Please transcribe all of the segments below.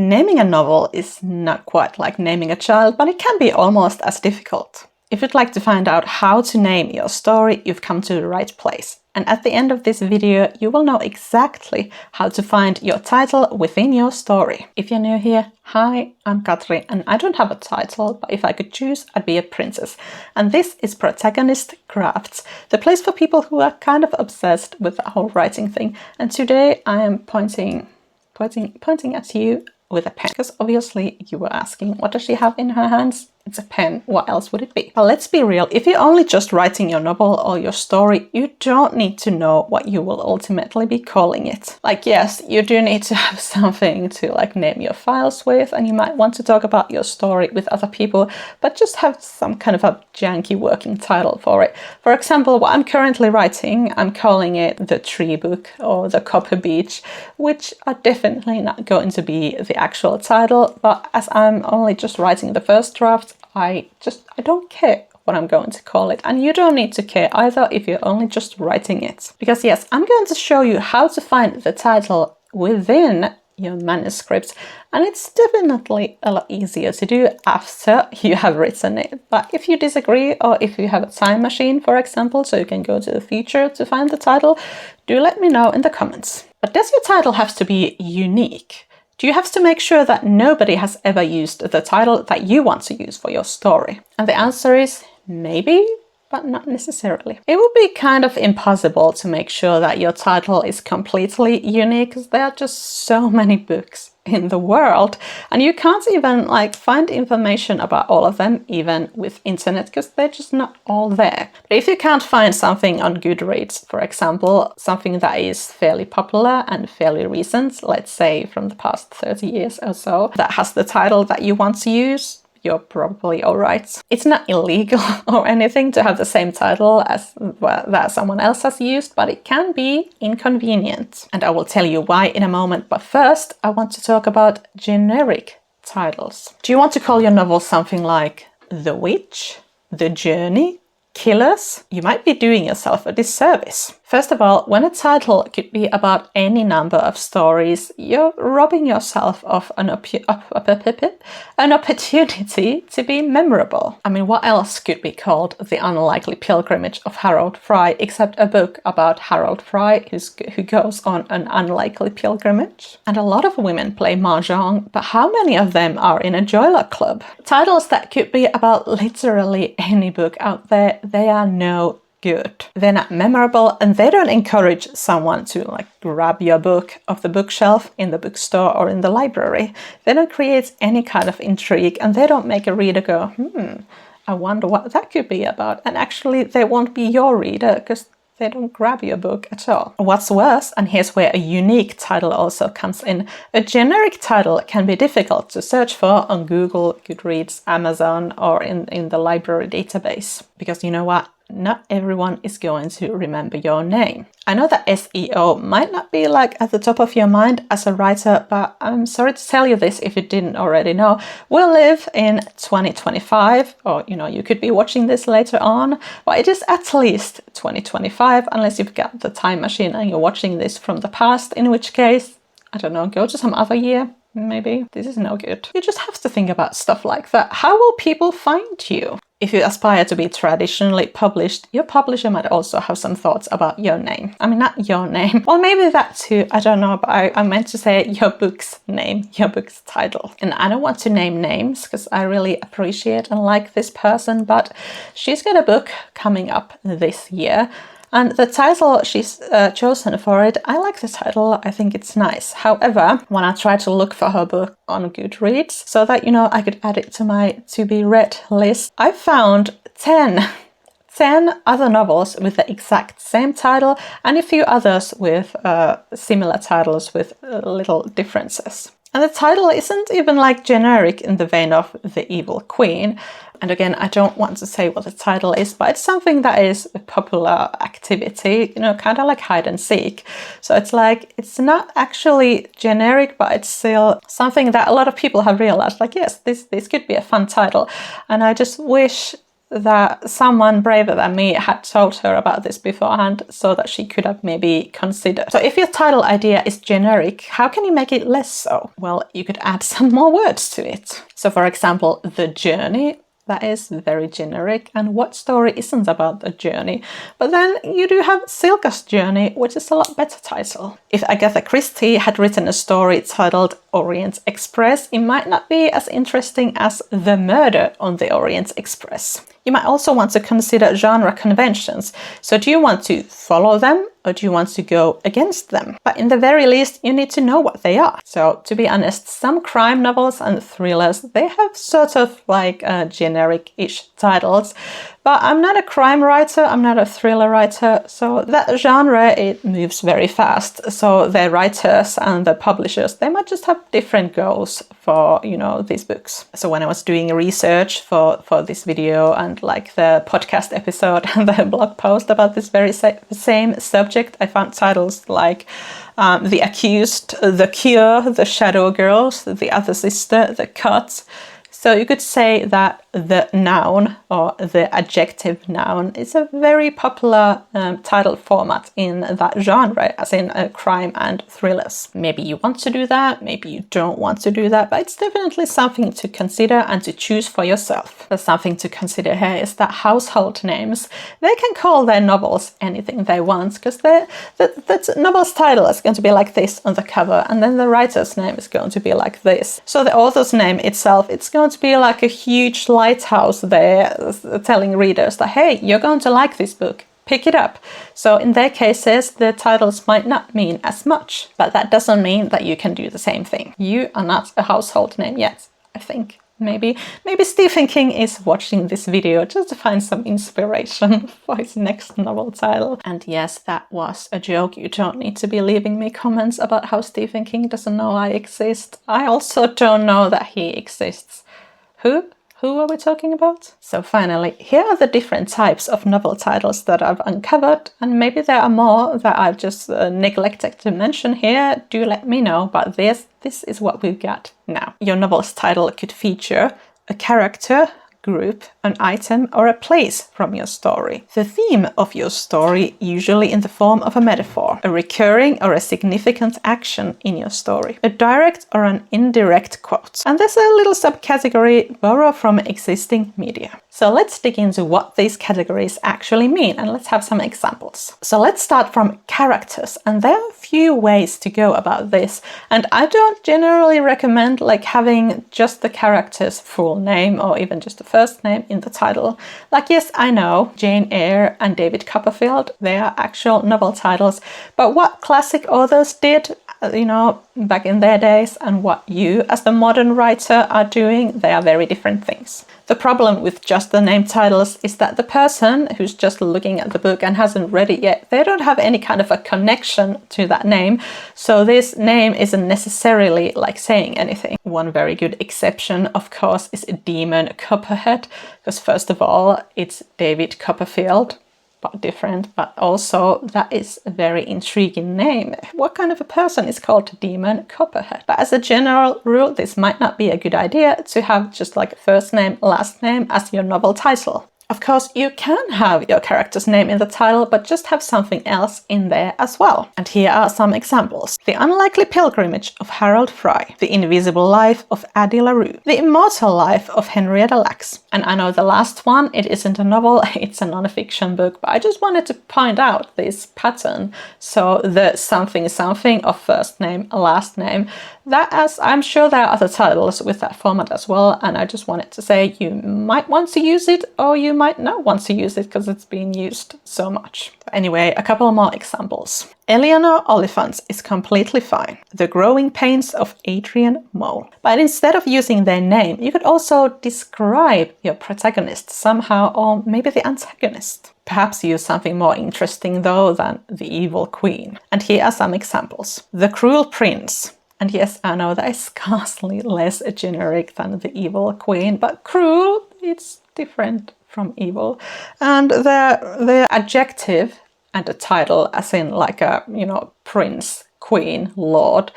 Naming a novel is not quite like naming a child, but it can be almost as difficult. If you'd like to find out how to name your story, you've come to the right place. And at the end of this video, you will know exactly how to find your title within your story. If you're new here, hi, I'm Katri, and I don't have a title, but if I could choose, I'd be a princess. And this is Protagonist Crafts, the place for people who are kind of obsessed with the whole writing thing. And today I am pointing at you with a pen, because obviously you were asking, what does she have in her hands? It's a pen. What else would it be? But let's be real. If you're only just writing your novel or your story, you don't need to know what you will ultimately be calling it. Like, yes, you do need to have something to like name your files with, and you might want to talk about your story with other people, but just have some kind of a janky working title for it. For example, what I'm currently writing, I'm calling it The Tree Book or The Copper Beech, which are definitely not going to be the actual title, but as I'm only just writing the first draft, I don't care what I'm going to call it, and you don't need to care either if you're only just writing it. Because yes, I'm going to show you how to find the title within your manuscript, and it's definitely a lot easier to do after you have written it. But if you disagree, or if you have a time machine, for example, so you can go to the future to find the title, do let me know in the comments. But does your title have to be unique? Do you have to make sure that nobody has ever used the title that you want to use for your story? And the answer is maybe, but not necessarily. It would be kind of impossible to make sure that your title is completely unique, because there are just so many books in the world, and you can't even like find information about all of them, even with internet, because they're just not all there. But if you can't find something on Goodreads, for example, something that is fairly popular and fairly recent, let's say from the past 30 years or so, that has the title that you want to use, you're probably all right. It's not illegal or anything to have the same title as that someone else has used, but it can be inconvenient. And I will tell you why in a moment, but first I want to talk about generic titles. Do you want to call your novel something like The Witch, The Journey, Killers? You might be doing yourself a disservice. First of all, when a title could be about any number of stories, you're robbing yourself of an opportunity to be memorable. I mean, what else could be called The Unlikely Pilgrimage of Harold Fry except a book about Harold Fry who goes on an unlikely pilgrimage? And a lot of women play mahjong, but how many of them are in a Joyluck club? Titles that could be about literally any book out there, they are no good. They're not memorable, and they don't encourage someone to like grab your book off the bookshelf in the bookstore or in the library. They don't create any kind of intrigue, and they don't make a reader go, I wonder what that could be about. And actually they won't be your reader because they don't grab your book at all. What's worse, and here's where a unique title also comes in, a generic title can be difficult to search for on Google, Goodreads, Amazon, or in the library database. Because you know what? Not everyone is going to remember your name. I know that SEO might not be like at the top of your mind as a writer, but I'm sorry to tell you this if you didn't already know. We live in 2025, or you could be watching this later on, but it is at least 2025, unless you've got the time machine and you're watching this from the past, in which case, I don't know, go to some other year. Maybe this is no good. You just have to think about stuff like that. How will people find you? If you aspire to be traditionally published, your publisher might also have some thoughts about your name. I mean, not your name. Well, maybe that too. I don't know, but I meant to say your book's name, your book's title. And I don't want to name names because I really appreciate and like this person, but she's got a book coming up this year. And the title she's chosen for it, I like the title, I think it's nice. However, when I tried to look for her book on Goodreads so that, I could add it to my to-be-read list, I found 10 other novels with the exact same title and a few others with similar titles with little differences. And the title isn't even like generic in the vein of The Evil Queen. And again, I don't want to say what the title is, but it's something that is a popular activity, kind of like hide and seek. So it's like, it's not actually generic, but it's still something that a lot of people have realized, like, yes, this could be a fun title. And I just wish that someone braver than me had told her about this beforehand so that she could have maybe considered. So if your title idea is generic, how can you make it less so? Well, you could add some more words to it. So for example, The Journey. That is very generic, and what story isn't about a journey? But then you do have Silka's Journey, which is a lot better title. If Agatha Christie had written a story titled Orient Express, it might not be as interesting as The Murder on the Orient Express. You might also want to consider genre conventions. So do you want to follow them or do you want to go against them? But in the very least, you need to know what they are. So to be honest, some crime novels and thrillers, they have sort of like generic-ish titles. But I'm not a crime writer, I'm not a thriller writer, so that genre, it moves very fast. So the writers and the publishers, they might just have different goals for, these books. So when I was doing research for this video and like the podcast episode and the blog post about this very same subject, I found titles like The Accused, The Cure, The Shadow Girls, The Other Sister, The Cut. So you could say that the noun or the adjective noun is a very popular title format in that genre, as in crime and thrillers. Maybe you want to do that, maybe you don't want to do that, but it's definitely something to consider and to choose for yourself. There's something to consider here is that household names, they can call their novels anything they want, because the novel's title is going to be like this on the cover, and then the writer's name is going to be like this. So the author's name itself, it's going to be like a huge lighthouse there telling readers that, hey, you're going to like this book, pick it up. So in their cases, the titles might not mean as much, but that doesn't mean that you can do the same thing. You are not a household name yet, I think. Maybe Stephen King is watching this video just to find some inspiration for his next novel title. And yes, that was a joke. You don't need to be leaving me comments about how Stephen King doesn't know I exist. I also don't know that he exists. Who are we talking about? So finally, here are the different types of novel titles that I've uncovered, and maybe there are more that I've just neglected to mention here. Do let me know, but this is what we've got now. Your novel's title could feature a character, group, an item, or a place from your story. The theme of your story, usually in the form of a metaphor, a recurring or a significant action in your story, a direct or an indirect quote. And there's a little subcategory, borrow from existing media. So let's dig into what these categories actually mean, and let's have some examples. So let's start from characters, and there are a few ways to go about this, and I don't generally recommend like having just the character's full name or even just the first name in the title. Like, yes, I know Jane Eyre and David Copperfield, they are actual novel titles, but what classic authors did, back in their days, and what you as the modern writer are doing, they are very different things. The problem with just the name titles is that the person who's just looking at the book and hasn't read it yet, they don't have any kind of a connection to that name. So this name isn't necessarily like saying anything. One very good exception, of course, is Demon Copperhead, because first of all, it's David Copperfield, but different, but also that is a very intriguing name. What kind of a person is called Demon Copperhead? But as a general rule, this might not be a good idea to have just like first name, last name as your novel title. Of course, you can have your character's name in the title, but just have something else in there as well. And here are some examples. The Unlikely Pilgrimage of Harold Fry, The Invisible Life of Addie LaRue, The Immortal Life of Henrietta Lacks. And I know the last one, it isn't a novel, it's a non-fiction book, but I just wanted to point out this pattern. So the something something of first name, last name, that, as I'm sure there are other titles with that format as well, and I just wanted to say you might want to use it or you might not want to use it because it's being used so much. Anyway, a couple more examples. Eleanor Oliphant is completely fine. The Growing Pains of Adrian Mole. But instead of using their name, you could also describe your protagonist somehow, or maybe the antagonist. Perhaps use something more interesting though than the Evil Queen. And here are some examples. The Cruel Prince. And yes, I know that is scarcely less generic than the Evil Queen, but cruel, it's different from evil. And the adjective and the title, as in like a, prince, queen, lord,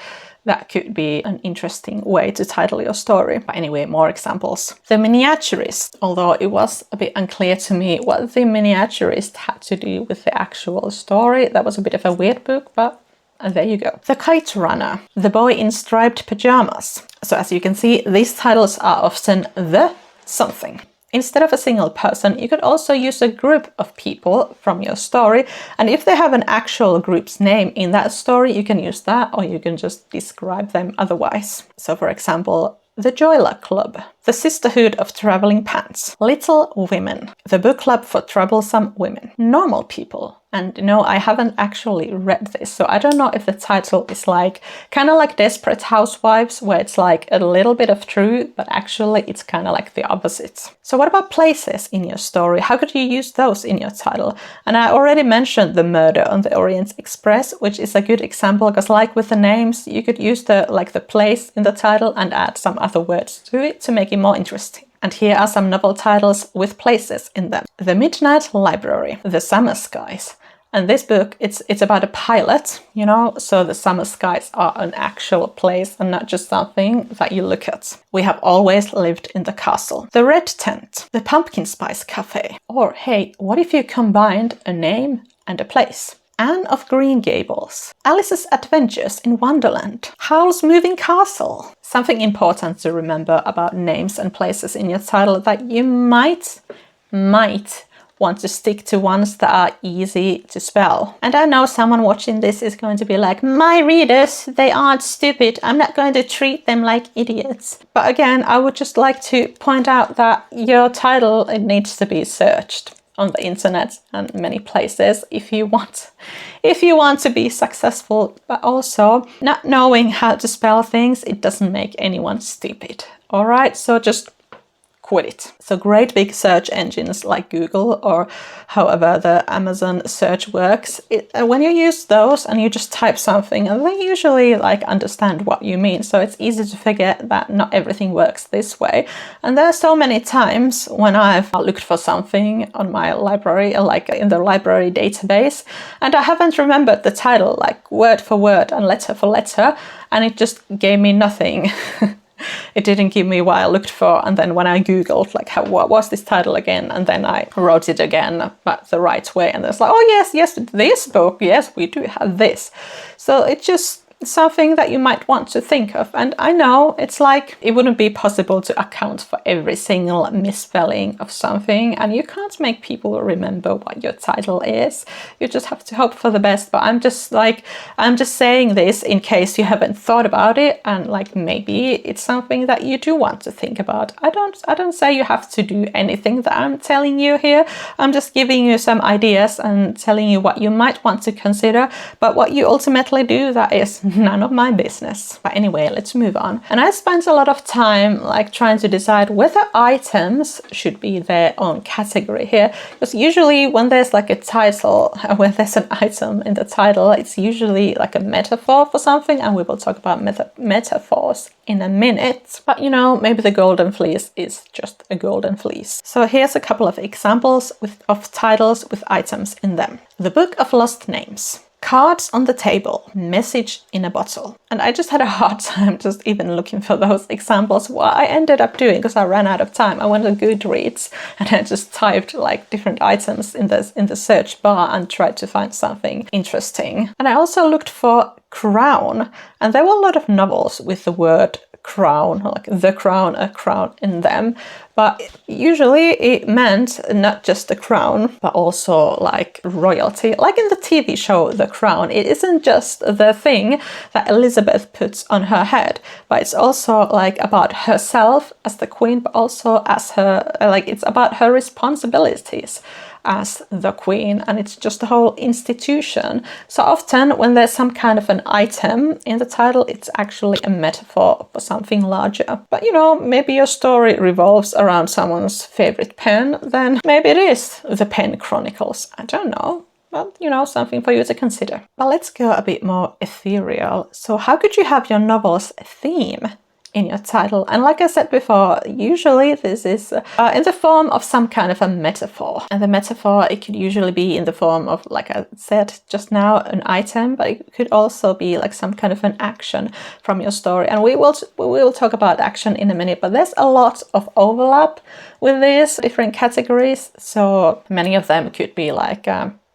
that could be an interesting way to title your story. But anyway, more examples. The Miniaturist, although it was a bit unclear to me what The Miniaturist had to do with the actual story. That was a bit of a weird book, but there you go. The Kite Runner, The Boy in Striped Pajamas. So as you can see, these titles are often the something. Instead of a single person, you could also use a group of people from your story, and if they have an actual group's name in that story, you can use that, or you can just describe them otherwise. So for example, The Joyla Club, The Sisterhood of Traveling Pants, Little Women, The Book Club for Troublesome Women, Normal People. And no, I haven't actually read this, so I don't know if the title is like kind of like Desperate Housewives, where it's like a little bit of truth, but actually it's kind of like the opposite. So what about places in your story? How could you use those in your title? And I already mentioned The Murder on the Orient Express, which is a good example, because like with the names, you could use the place in the title and add some other words to it to make it more interesting. And here are some novel titles with places in them. The Midnight Library, The Summer Skies. And this book, it's about a pilot, you know, so the summer skies are an actual place and not just something that you look at. We Have Always Lived in the Castle. The Red Tent, The Pumpkin Spice Cafe. Or hey, what if you combined a name and a place? Anne of Green Gables, Alice's Adventures in Wonderland, Howl's Moving Castle. Something important to remember about names and places in your title that you might want to stick to ones that are easy to spell. And I know someone watching this is going to be like, my readers, they aren't stupid. I'm not going to treat them like idiots. But again, I would just like to point out that your title, it needs to be searched on the internet and many places if you want to be successful. But also, not knowing how to spell things, it doesn't make anyone stupid. All right, so just quit it. So great big search engines like Google or however the Amazon search works, when you use those and you just type something, and they usually like understand what you mean. So it's easy to forget that not everything works this way. And there are so many times when I've looked for something on my library, like in the library database, and I haven't remembered the title like word for word and letter for letter, and it just gave me nothing. It didn't give me what I looked for, and then when I googled like what was this title again, and then I wrote it again but the right way, and it's like, oh yes, this book, yes, we do have this. So it's just something that you might want to think of. And I know it's like it wouldn't be possible to account for every single misspelling of something, and you can't make people remember what your title is. You just have to hope for the best. But I'm just saying this in case you haven't thought about it, and like maybe it's something that you do want to think about. I don't say you have to do anything that I'm telling you here. I'm just giving you some ideas and telling you what you might want to consider, but what you ultimately do, that is none of my business. But anyway, let's move on. And I spent a lot of time like trying to decide whether items should be their own category here, because usually when there's like a title, when there's an item in the title, it's usually like a metaphor for something, and we will talk about metaphors in a minute. But you know, maybe the golden fleece is just a golden fleece. So here's a couple of examples of titles with items in them. The Book of Lost Names, Cards on the Table, Message in a Bottle. And I just had a hard time just even looking for those examples. What I ended up doing, because I ran out of time, I went to Goodreads and I just typed like different items in the search bar and tried to find something interesting. And I also looked for crown, and there were a lot of novels with the word crown, like the crown, a crown in them. But usually it meant not just the crown, but also like royalty. Like in the TV show The Crown, it isn't just the thing that Elizabeth puts on her head, but it's also like about herself as the queen, but also as her, like it's about her responsibilities as the queen, and it's just a whole institution. So often when there's some kind of an item in the title, it's actually a metaphor for something larger. But you know, maybe your story revolves around someone's favorite pen, then maybe it is the Pen Chronicles. I don't know. Well, you know, something for you to consider. But let's go a bit more ethereal. So how could you have your novel's theme in your title. And like I said before, usually this is in the form of some kind of a metaphor. And the metaphor, it could usually be in the form of, like I said just now, an item, but it could also be like some kind of an action from your story. And we will talk about action in a minute, but there's a lot of overlap with these different categories. So many of them could be like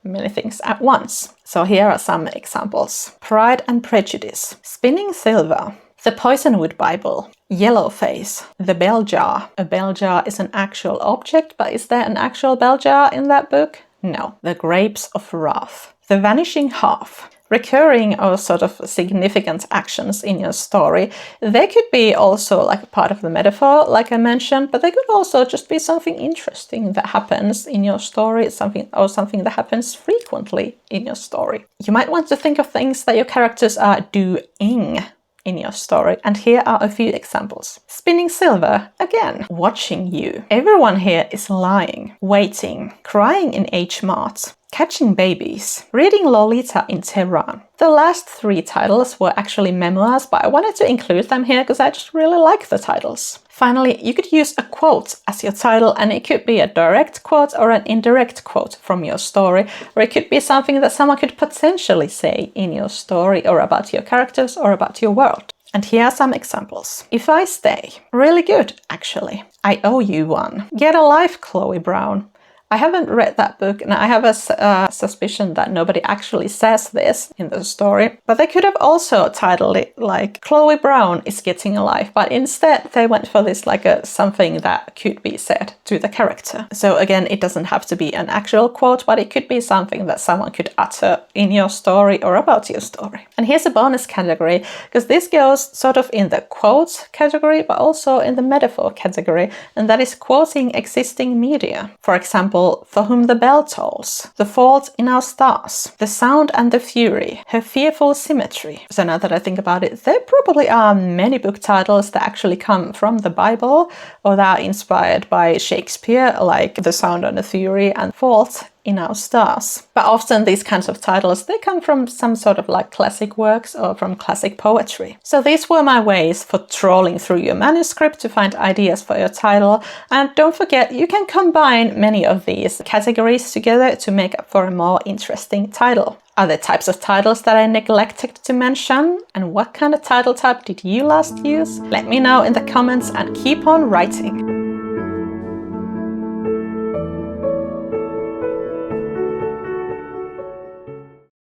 many things at once. So here are some examples. Pride and Prejudice, Spinning Silver, The Poisonwood Bible, Yellowface, The Bell Jar. A bell jar is an actual object, but is there an actual bell jar in that book? No. The Grapes of Wrath, The Vanishing Half. Recurring or sort of significant actions in your story. They could be also like part of the metaphor, like I mentioned, but they could also just be something interesting that happens in your story, something that happens frequently in your story. You might want to think of things that your characters are doing in your story, and here are a few examples. Spinning silver, again. Watching you. Everyone here is lying. Waiting. Crying in H Mart. Catching babies. Reading Lolita in Tehran. The last three titles were actually memoirs, but I wanted to include them here because I just really like the titles. Finally, you could use a quote as your title, and it could be a direct quote or an indirect quote from your story, or it could be something that someone could potentially say in your story or about your characters or about your world. And here are some examples. If I stay. Really good, actually. I owe you one. Get a life, Chloe Brown. I haven't read that book, and I have a suspicion that nobody actually says this in the story. But they could have also titled it like Chloe Brown is getting a life, but instead they went for this like something that could be said to the character. So again, it doesn't have to be an actual quote, but it could be something that someone could utter in your story or about your story. And here's a bonus category, because this goes sort of in the quotes category, but also in the metaphor category, and that is quoting existing media. For example, For Whom the Bell Tolls, The Fault in Our Stars, The Sound and the Fury, Her Fearful Symmetry. So now that I think about it, there probably are many book titles that actually come from the Bible or that are inspired by Shakespeare, like The Sound and the Fury and Fault in Our Stars. But often these kinds of titles, they come from some sort of like classic works or from classic poetry. So these were my ways for trawling through your manuscript to find ideas for your title. And don't forget, you can combine many of these categories together to make up for a more interesting title. Are there types of titles that I neglected to mention? And what kind of title type did you last use? Let me know in the comments and keep on writing.